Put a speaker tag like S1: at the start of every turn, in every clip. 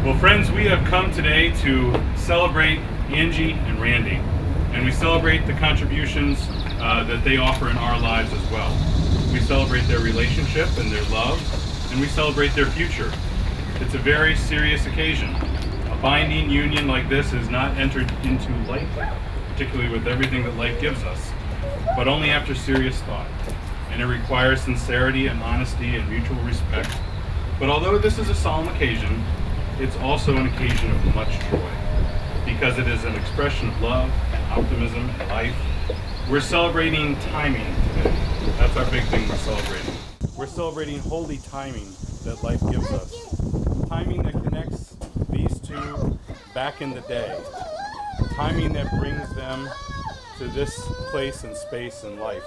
S1: Well, friends, we have come today to celebrate Angie and Randy, and we celebrate the contributions that they offer in our lives as well. We celebrate their relationship and their love, and we celebrate their future. It's a very serious occasion. A binding union like this is not entered into lightly, particularly with everything that life gives us, but only after serious thought. And it requires sincerity and honesty and mutual respect. But although this is a solemn occasion, it's also an occasion of much joy, because it is an expression of love and optimism and life. We're celebrating timing today. That's our big thing we're celebrating. We're celebrating holy timing that life gives us. Timing that connects these two back in the day. Timing that brings them to this place and space in life.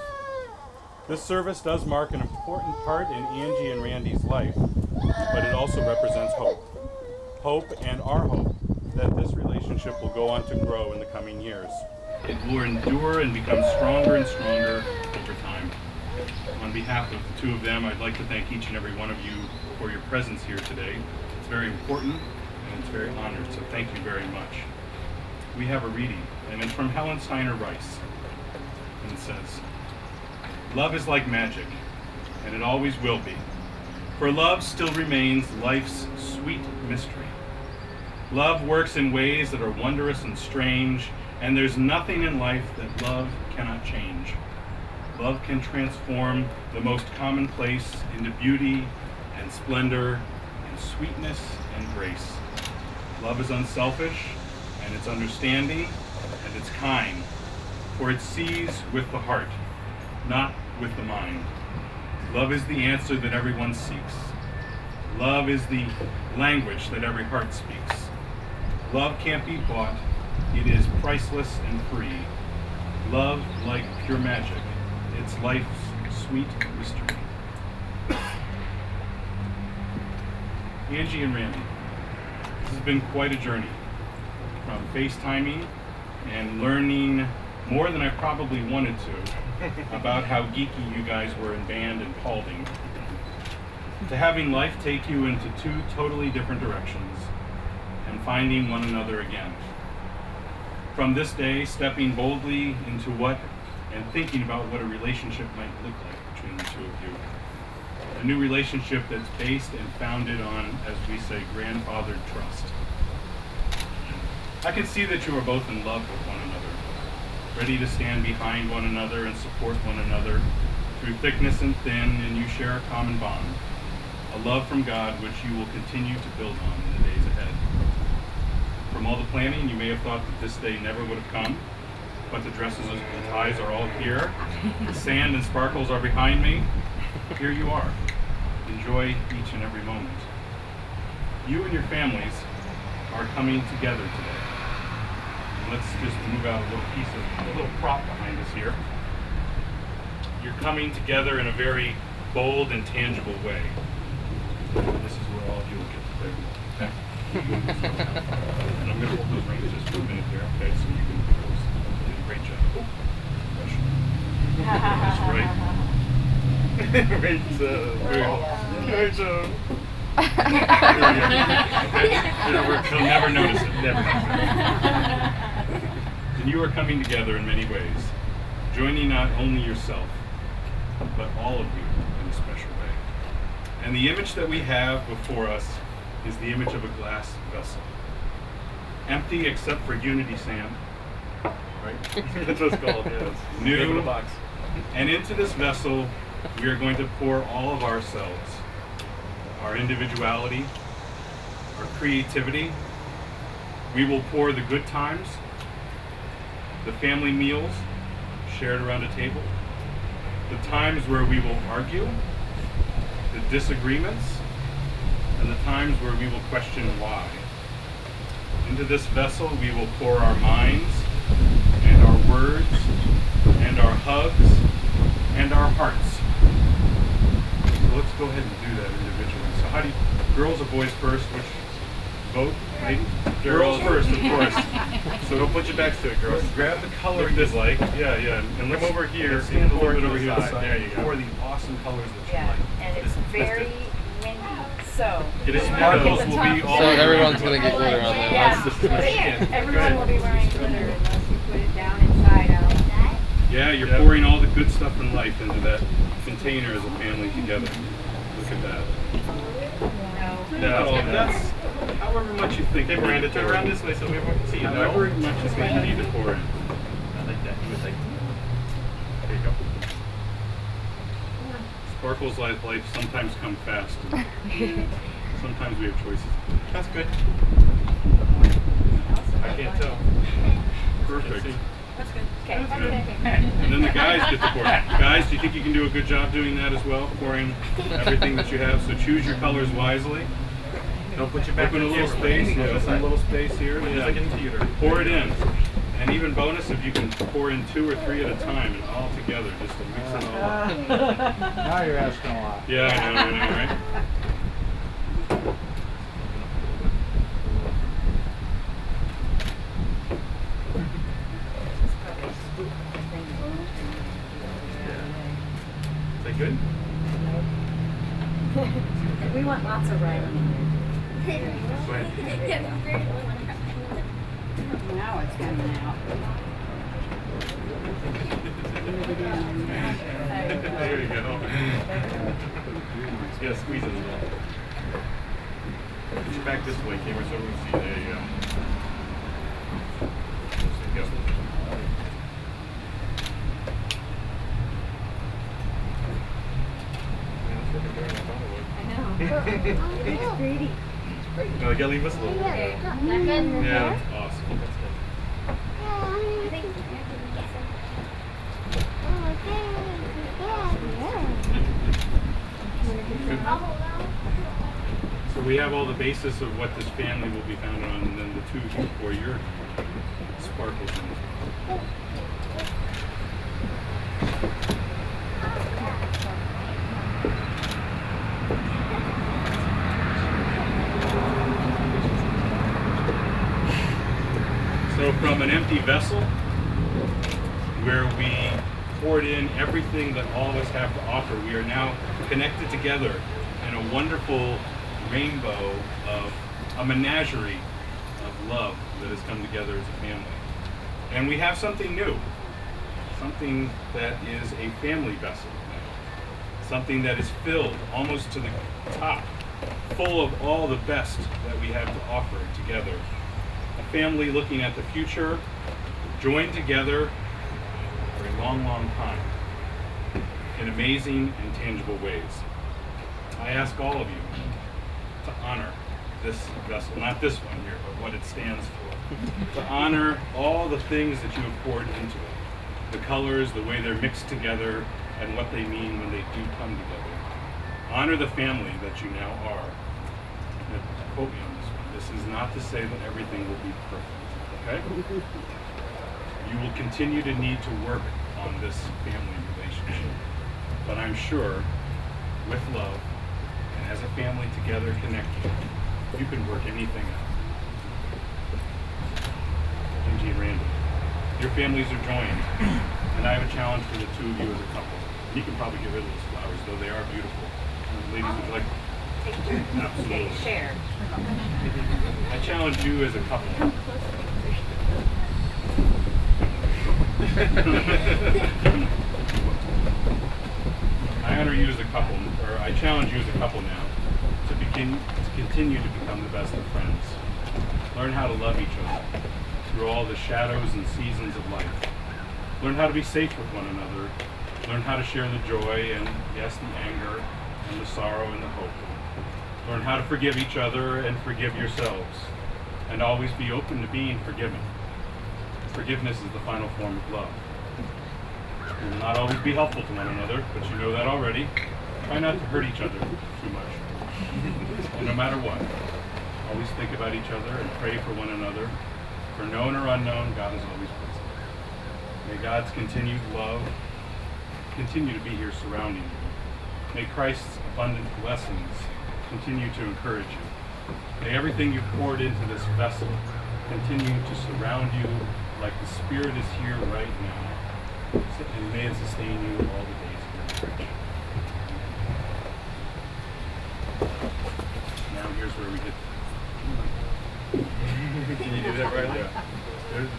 S1: This service does mark an important part in Angie and Randy's life, but it also represents hope. Hope and our hope that this relationship will go on to grow in the coming years. It will endure and become stronger and stronger over time. On behalf of the two of them, I'd like to thank each and every one of you for your presence here today. It's very important and it's very honored, so thank you very much. We have a reading, and it's from Helen Steiner Rice, and it says, "Love is like magic, and it always will be, for love still remains life's sweet mystery. Love works in ways that are wondrous and strange, and there's nothing in life that love cannot change. Love can transform the most commonplace into beauty and splendor and sweetness and grace. Love is unselfish, and it's understanding, and it's kind, for it sees with the heart, not with the mind. Love is the answer that everyone seeks. Love is the language that every heart speaks. Love can't be bought. It is priceless and free. Love like pure magic. It's life's sweet mystery." Angie and Randy, this has been quite a journey. From FaceTiming and learning more than I probably wanted to about how geeky you guys were in band and Paulding, to having life take you into two totally different directions and finding one another again. From this day, stepping boldly into what and thinking about what a relationship might look like between the two of you. A new relationship that's based and founded on, as we say, grandfathered trust. I can see that you are both in love with one another, ready to stand behind one another and support one another through thickness and thin, and you share a common bond, a love from God which you will continue to build on in the days ahead. From all the planning, you may have thought that this day never would have come, but the dresses and ties are all here. The sand and sparkles are behind me. Here you are. Enjoy each and every moment. You and your families are coming together today. And let's just move out a little prop behind us here. You're coming together in a very bold and tangible way. This is where all of you will get to play. Okay. And I'm going to hold those reins just for a minute here, okay? So you can pose. You did a great job. Oh, that's right. Great job. He'll never notice it. Never. And you are coming together in many ways, joining not only yourself, but all of you in a special way. And the image that we have before us is the image of a glass vessel. Empty except for unity sand. Right?
S2: That's what it's called, yeah.
S1: New.
S2: In a box.
S1: And into this vessel, we are going to pour all of ourselves. Our individuality, our creativity. We will pour the good times, the family meals shared around a table, the times where we will argue, the disagreements, and the times where we will question why. Into this vessel we will pour our minds, and our words, and our hugs, and our hearts. So let's go ahead and do that individually. So how do you, girls or boys first? Which vote? Right? Girls first, of course.
S2: So don't put your backs to it, girls.
S1: Grab the color you like. Yeah, yeah. And let's
S2: Come over here.
S1: Let's stand a little bit
S2: to
S1: over
S2: the
S1: here.
S2: side. There you go.
S1: For the awesome colors that you
S3: Yeah,
S1: like.
S3: and it's very windy, So.
S1: It is
S3: Sparkles
S1: will be all
S4: So
S1: over.
S4: everyone's gonna get glitter on them.
S3: Yeah, everyone will be wearing glitter unless you put it down inside out.
S1: Yeah, you're pouring all the good stuff in life into that container as a family together. Look at that. No, that's however much you think.
S2: Hey, Miranda, turn around this way so everyone can see you.
S1: However much you think you need to pour in.
S2: I like that. You would like. There you go.
S1: Sparkles like life sometimes come fast. And sometimes we have choices.
S2: That's good. I can't tell.
S1: Perfect.
S3: That's good. Okay.
S1: And then the guys get to pour. Guys, do you think you can do a good job doing that as well? Pouring everything that you have. So choose your colors wisely.
S2: Don't put your back
S1: Open a
S2: in the
S1: little
S2: camera.
S1: space. Yeah, some little space here.
S2: Just
S1: Yeah.
S2: like in the theater.
S1: Pour it in. And even bonus if you can pour in 2 or 3 at a time and all together just to mix it all up.
S5: Now you're asking a lot.
S1: Yeah, I know, right?
S2: Is that good?
S3: We want lots of writing.
S2: Go ahead.
S3: Now it's coming out.
S2: There you go. Yeah, squeeze it a little. Put your back this way, camera, so we can see. There you go. There you go.
S3: It's pretty.
S2: No, you gotta leave us a little bit. Yeah, that's awesome. That's good.
S1: So we have all the basis of what this family will be founded on, and then the 2 of you pour your sparkles in. So from an empty vessel, where we poured in everything that all of us have to offer, we are now connected together in a wonderful rainbow of a menagerie of love that has come together as a family. And we have something new, something that is a family vessel, something that is filled almost to the top, full of all the best that we have to offer together. A family looking at the future, joined together for a long, long time in amazing and tangible ways. I ask all of you to honor this vessel, not this one here, but what it stands for. To honor all the things that you have poured into it. The colors, the way they're mixed together, and what they mean when they do come together. Honor the family that you now are. Now, quote me on this one. This is not to say that everything will be perfect, okay? You will continue to need to work on this family relationship. But I'm sure, with love, and as a family together connected, you can work anything out. Angie and Randy, your families are joined, and I have a challenge for the 2 of you as a couple. You can probably get rid of those flowers, though they are beautiful. Ladies, would you like? Absolutely.
S3: Share.
S1: I challenge you as a couple. I honor you as a couple, or I challenge you as a couple now to continue to become the best of friends. Learn how to love each other through all the shadows and seasons of life. Learn how to be safe with one another. Learn how to share the joy and, yes, the anger and the sorrow and the hope. Learn how to forgive each other and forgive yourselves. And always be open to being forgiven. Forgiveness is the final form of love. We will not always be helpful to one another, but you know that already. Try not to hurt each other too much. And no matter what, always think about each other and pray for one another. For known or unknown, God is always present. May God's continued love continue to be here surrounding you. May Christ's abundant blessings continue to encourage you. May everything you've poured into this vessel continue to surround you like the Spirit is here right now. And may it sustain you all the days of your marriage. here's where we get.
S2: Can you do that right?
S1: Yeah.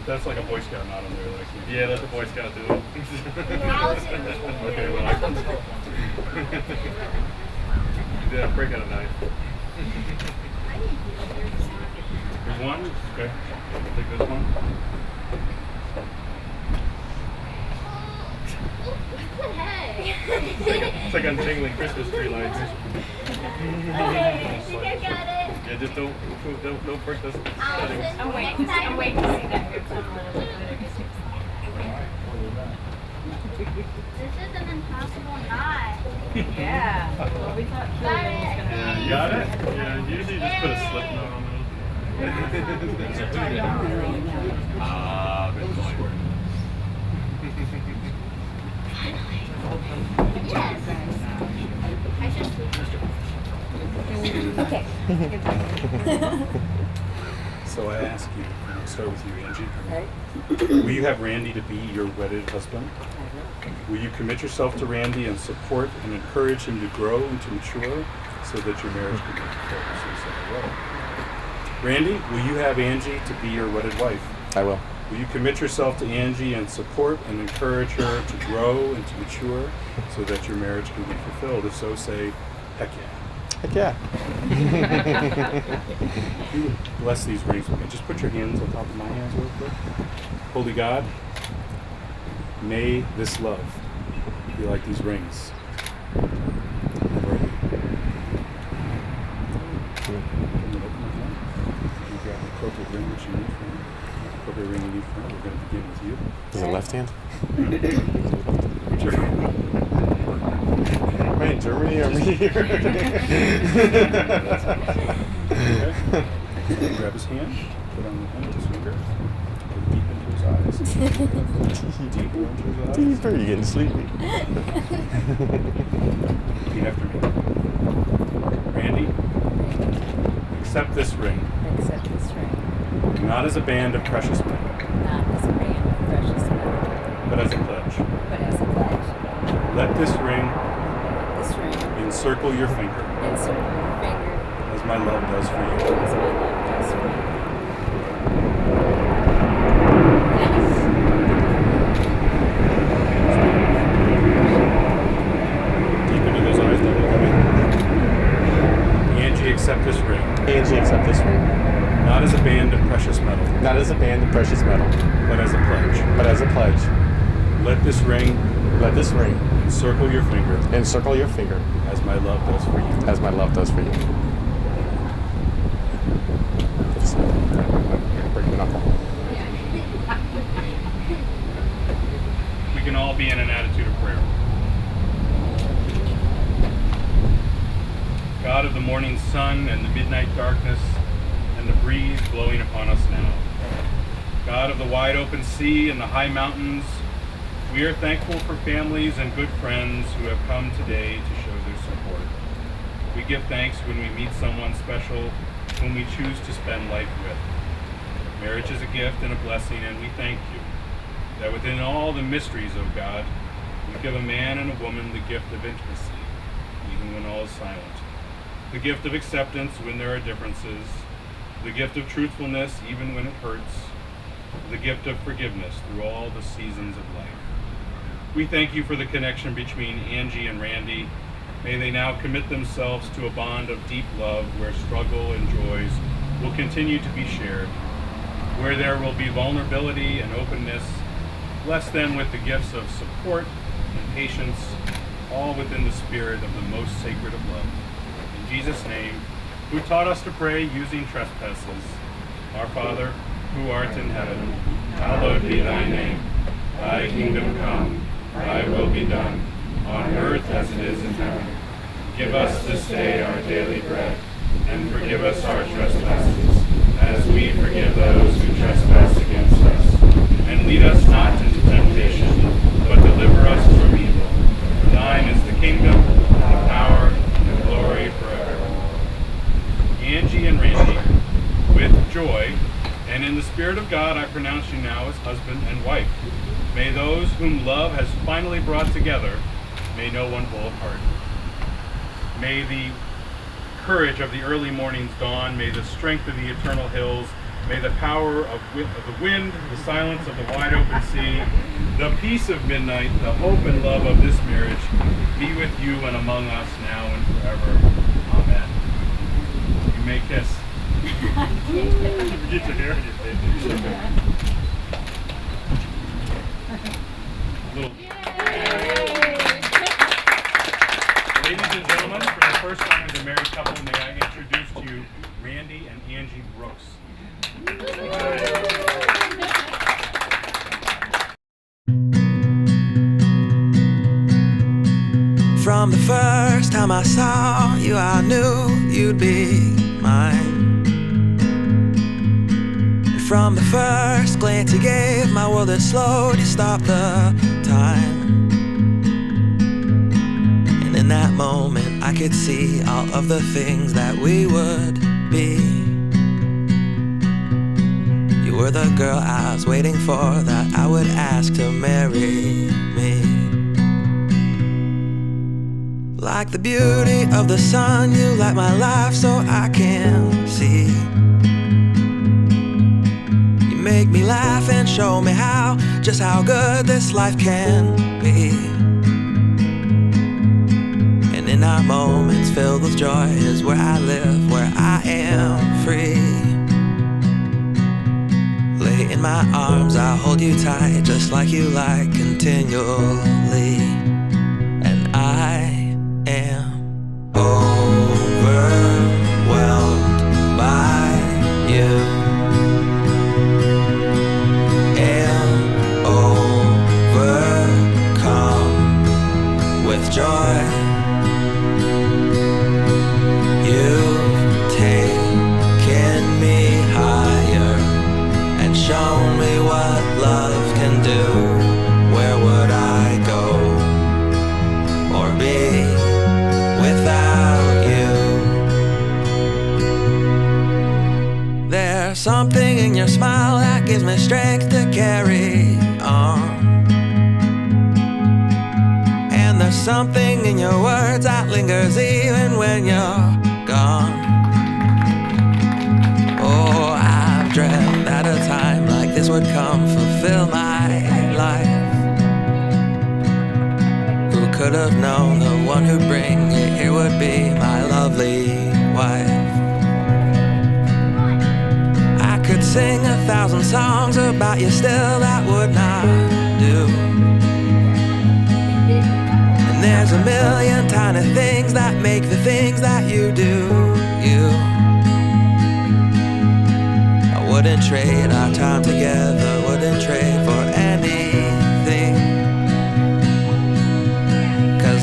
S1: That's like a Boy Scout knot on there. Like,
S2: Yeah, let the Boy Scout do it.
S1: Okay, well, I can.
S2: Yeah, break out a knife.
S1: There's one. Okay. Take this one.
S2: It's like untangling Christmas tree lights.
S3: Okay, I think I got it.
S2: Yeah, just don't break this.
S3: I'm waiting to see that here. This is an impossible knot.
S4: Yeah. Well, we thought
S3: Got
S4: Killian was
S3: it.
S4: gonna.
S2: Yeah, you got it? Yeah, usually you just put a slip knot on those.
S1: Good point.
S3: Yes. I should sleep.
S4: Okay.
S1: So I ask you, I'll start with you, Angie.
S4: Right.
S1: Will you have Randy to be your wedded husband? Will you commit yourself to Randy and support and encourage him to grow and to mature so that your marriage can be fulfilled? So you said, I will. Randy, will you have Angie to be your wedded wife?
S5: I will.
S1: Will you commit yourself to Angie and support and encourage her to grow and to mature so that your marriage can be fulfilled? If so, say, heck yeah.
S5: Heck yeah.
S1: You bless these rings with me. Just put your hands on top of my hands real quick. Holy God, may this love be like these rings. Never again. I'm gonna open my hand. You grab the appropriate ring that you need from me. Appropriate ring you need from me. We're going to begin with you.
S5: Is it left hand?
S1: Put your
S5: Am I in Germany or me here?
S1: Okay. Grab his hand. Put on the hand of his finger. Go deep into his eyes. Deeper into his eyes.
S5: Deeper, you're getting sleepy.
S1: Repeat after me. Randy, accept this ring,
S4: Accept this ring,
S1: not as a band of precious metal,
S4: not as a band of precious metal,
S1: but as a pledge.
S4: but as a pledge.
S1: Let this ring
S4: This ring
S1: encircle your finger,
S4: encircle your finger
S1: as my love does for you.
S4: as my love does for you.
S1: Deep into those eyes, don't look at me. Angie, accept this ring,
S5: Angie, accept this ring.
S1: not as a band of precious metal,
S5: Not as a band of precious metal,
S1: but as a pledge.
S5: but as a pledge.
S1: Let this ring
S5: Let this ring
S1: encircle your finger,
S5: encircle your finger
S1: as my love does for you.
S5: as my love does for you. Break the knuckle.
S1: We can all be in an attitude of prayer. God of the morning sun and the midnight darkness and the breeze blowing upon us now. God of the wide open sea and the high mountains, we are thankful for families and good friends who have come today to show their support. We give thanks when we meet someone special whom we choose to spend life with. Marriage is a gift and a blessing, and we thank you that within all the mysteries of God, you give a man and a woman the gift of intimacy, even when all is silent, the gift of acceptance when there are differences, the gift of truthfulness even when it hurts, the gift of forgiveness through all the seasons of life. We thank you for the connection between Angie and Randy. May they now commit themselves to a bond of deep love where struggle and joys will continue to be shared, where there will be vulnerability and openness. Bless them with the gifts of support and patience, all within the spirit of the most sacred of love. In Jesus' name, who taught us to pray using trespasses, our Father, who art in heaven, hallowed be thy name. Thy kingdom come, thy will be done, on earth as it is in heaven. Give us this day our daily bread, and forgive us our trespasses, as we forgive those who trespass against us. And lead us not into temptation, but deliver us from evil. For thine is the kingdom, and the power, and the glory forever. Angie and Randy, with joy, and in the Spirit of God, I pronounce you now as husband and wife. May those whom love has finally brought together, may no one pull apart. May the courage of the early morning's dawn. May the strength of the eternal hills, may the power of the wind, the silence of the wide open sea, the peace of midnight, the hope and love of this marriage be with you and among us now and forever. Amen. You may kiss.
S2: Get your hair in your face.
S1: Little. Ladies and gentlemen, for the first time as a married couple, may I introduce to you Randy and Angie Brooks.
S6: From the first time I saw you, I knew you'd be mine. And from the first glance you gave, my world had slowed, you stopped the time. And in that moment I could see all of the things that we would be. You were the girl I was waiting for, that I would ask to marry me. Like the beauty of the sun, you light my life so I can see. You make me laugh and show me how, just how good this life can be. And in our moments filled with joy is where I live, where I am free. Lay in my arms, I'll hold you tight, just like you like, continually. And I am overwhelmed by you. Am overcome with joy. You've taken me higher and shown me what love can do. Where would I go or be without you? There's something in your smile that gives me strength to carry on. And there's something in your words that lingers even when you're gone. Oh, I've dreamt that a time like this would come, fulfill my life. Who could have known the one who'd bring you here would be my lovely wife? I could sing 1,000 songs about you still, that would not do. And there's a million tiny things that make the things that you do, you. I wouldn't trade our time together, wouldn't trade for anything.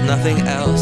S6: Nothing else